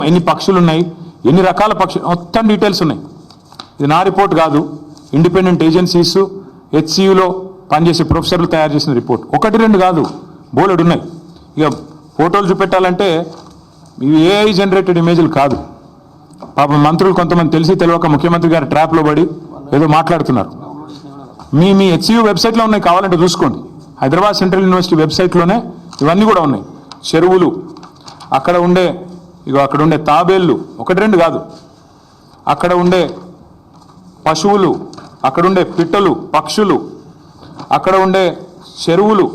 ఎన్ని పక్షులు ఉన్నాయి, ఎన్ని రకాల పక్షులు, మొత్తం డీటెయిల్స్ ఉన్నాయి. ఇది నా రిపోర్ట్ కాదు, ఇండిపెండెంట్ ఏజెన్సీస్ హెచ్సియులో పనిచేసే ప్రొఫెసర్లు తయారు చేసిన రిపోర్ట్. ఒకటి రెండు కాదు, బోలెడు ఉన్నాయి. ఇక ఫోటోలు చూపెట్టాలంటే ఇవి ఏఐ జనరేటెడ్ ఇమేజ్లు కాదు. పాపం మంత్రులు కొంతమంది తెలిసి తెలియక ముఖ్యమంత్రి గారి ట్రాప్లో పడి ఏదో మాట్లాడుతున్నారు. మీ హెచ్సియు వెబ్సైట్లో ఉన్నాయి, కావాలంటే చూసుకోండి. హైదరాబాద్ సెంట్రల్ యూనివర్సిటీ వెబ్సైట్లోనే ఇవన్నీ కూడా ఉన్నాయి. చెరువులు, అక్కడ ఉండే తాబేళ్ళు, ఒకటి రెండు కాదు, అక్కడ ఉండే పశువులు, అక్కడ ఉండే పిట్టలు, పక్షులు, అక్కడ ఉండే చెరువులు,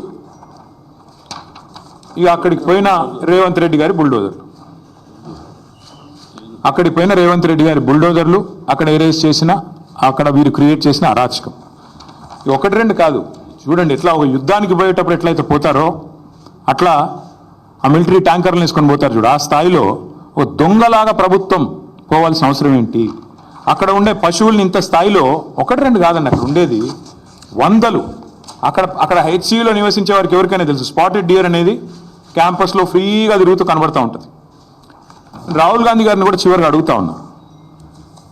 ఇక అక్కడికి పోయిన రేవంత్ రెడ్డి గారి బుల్డోజర్లు, అక్కడికి పోయిన రేవంత్ రెడ్డి గారి బుల్డోజర్లు, అక్కడ ఎరేజ్ చేసిన, అక్కడ వీరు క్రియేట్ చేసిన అరాచకం. ఒకటి రెండు కాదు, చూడండి ఎట్లా ఒక యుద్ధానికి పోయేటప్పుడు ఎట్లయితే పోతారో అట్లా ఆ మిలిటరీ ట్యాంకర్లను వేసుకొని పోతారు చూడు, ఆ స్థాయిలో ఓ దొంగలాగా ప్రభుత్వం పోవాల్సిన అవసరం ఏంటి? అక్కడ ఉండే పశువుల్ని ఇంత స్థాయిలో ఒకటి రెండు కాదండి, అక్కడ ఉండేది వందలు. అక్కడ హెచ్సియులో నివసించే వారికి ఎవరికైనా తెలుసు, స్పాటెడ్ డియర్ అనేది క్యాంపస్లో ఫ్రీగా తిరుగుతూ కనబడుతూ ఉంటుంది. రాహుల్ గాంధీ గారిని కూడా చివరిగా అడుగుతా ఉన్నా,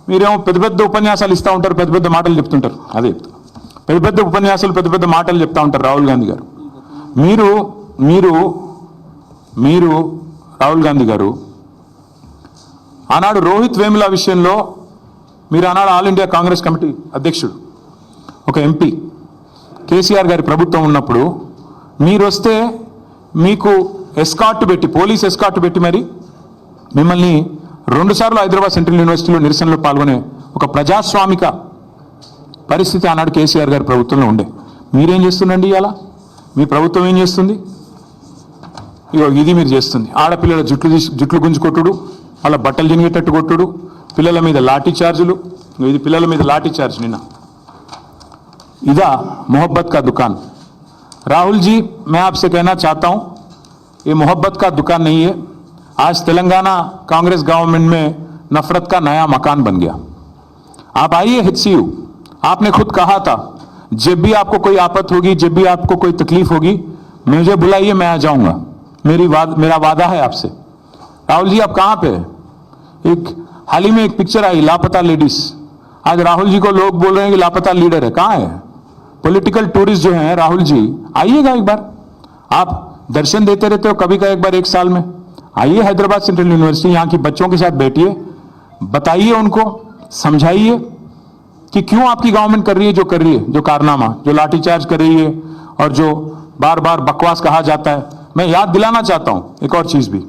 మీరేమో పెద్ద పెద్ద ఉపన్యాసాలు ఇస్తూ ఉంటారు, పెద్ద పెద్ద మాటలు చెప్తుంటారు, అదే పెద్ద పెద్ద ఉపన్యాసాలు పెద్ద పెద్ద మాటలు చెప్తా ఉంటారు రాహుల్ గాంధీ గారు. మీరు రాహుల్ గాంధీ గారు ఆనాడు రోహిత్ వేముల విషయంలో మీరు ఆనాడు ఆల్ ఇండియా కాంగ్రెస్ కమిటీ అధ్యక్షుడు, ఒక ఎంపీ, కేసీఆర్ గారి ప్రభుత్వం ఉన్నప్పుడు మీరు వస్తే మీకు ఎస్కార్ట్ పెట్టి, పోలీస్ ఎస్కార్ట్ పెట్టి మరి మిమ్మల్ని 2 సార్లు హైదరాబాద్ సెంట్రల్ యూనివర్సిటీలో నిరసనలో పాల్గొనే ఒక ప్రజాస్వామిక పరిస్థితి ఆనాడు కేసీఆర్ గారి ప్రభుత్వంలో ఉండే. మీరేం చేస్తుండండి ఇవాళ? మీ ప్రభుత్వం ఏం చేస్తుంది? ఇగో ఇది మీరు చేస్తుంది. ఆడపిల్లల జుట్లు గుంజుకొట్టుడు, వాళ్ళ బట్టలు జినిగేటట్టు కొట్టుడు, పిల్లల మీద లాఠీ చార్జులు. ఇది పిల్లల మీద లాఠీ చార్జ్ నిన్న. ఇదా मोहब्बत का दुकान? राहुल जी, मैं आपसे कहना चाहता हूं, ये मोहब्बत का दुकान नहीं है. आज तेलंगाना कांग्रेस गवर्नमेंट में नफरत का नया मकान बन गया. आप आइए HCU, आपने खुद कहा था जब भी आपको कोई आफत होगी, जब भी आपको कोई तकलीफ होगी, मुझे बुलाइए, मैं आ जाऊंगा. मेरा वादा है आपसे. राहुल जी आप कहाँ पे? एक हाल ही में एक पिक्चर आई, लापता लेडीज. आज राहुल जी को लोग बोल रहे हैं कि लापता लीडर है. कहाँ है? पॉलिटिकल टूरिस्ट जो हैं राहुल जी, आइएगा एक बार. आप दर्शन देते रहते हो कभी का एक बार 1 साल में. आइए हैदराबाद सेंट्रल यूनिवर्सिटी, यहाँ की बच्चों के साथ बैठिए, बताइए उनको, समझाइए कि क्यों आपकी गवर्नमेंट कर रही है जो कर रही है, जो कारनामा, जो लाठीचार्ज कर रही है और जो बार बार बकवास कहा जाता है. मैं याद दिलाना चाहता हूं एक और चीज भी.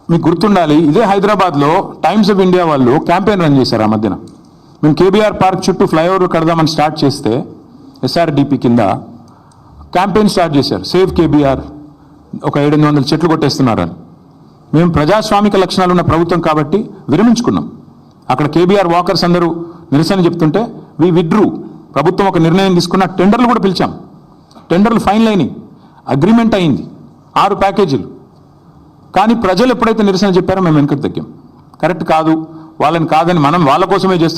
మీకు గుర్తుండాలి, ఇదే హైదరాబాద్లో టైమ్స్ ఆఫ్ ఇండియా వాళ్ళు క్యాంపెయిన్ రన్ చేశారు ఆ మధ్యన. మేము కేబీఆర్ పార్క్ చుట్టూ ఫ్లైఓవర్ కడదామని స్టార్ట్ చేస్తే SRDP కింద క్యాంపెయిన్ స్టార్ట్ చేశారు, సేవ్ కేబీఆర్, ఒక 700 చెట్లు కొట్టేస్తున్నారని. మేము ప్రజాస్వామిక లక్షణాలు ఉన్న ప్రభుత్వం కాబట్టి విరమించుకున్నాం. అక్కడ కేబీఆర్ వాకర్స్ అందరూ నిరసన చెప్తుంటే వి విడ్రూ. ప్రభుత్వం ఒక నిర్ణయం తీసుకున్న, టెండర్లు కూడా పిలిచాం, టెండర్లు ఫైనల్ అయినాయి, అగ్రిమెంట్ అయింది, 6 ప్యాకేజీలు. కానీ ప్రజలు ఎప్పుడైతే నిరసన చెప్పారో మేము వెనుకకు తగ్గాం. కరెక్ట్ కాదు, వాళ్ళని కాదని మనం వాళ్ళ కోసమే చేస్తున్నాం.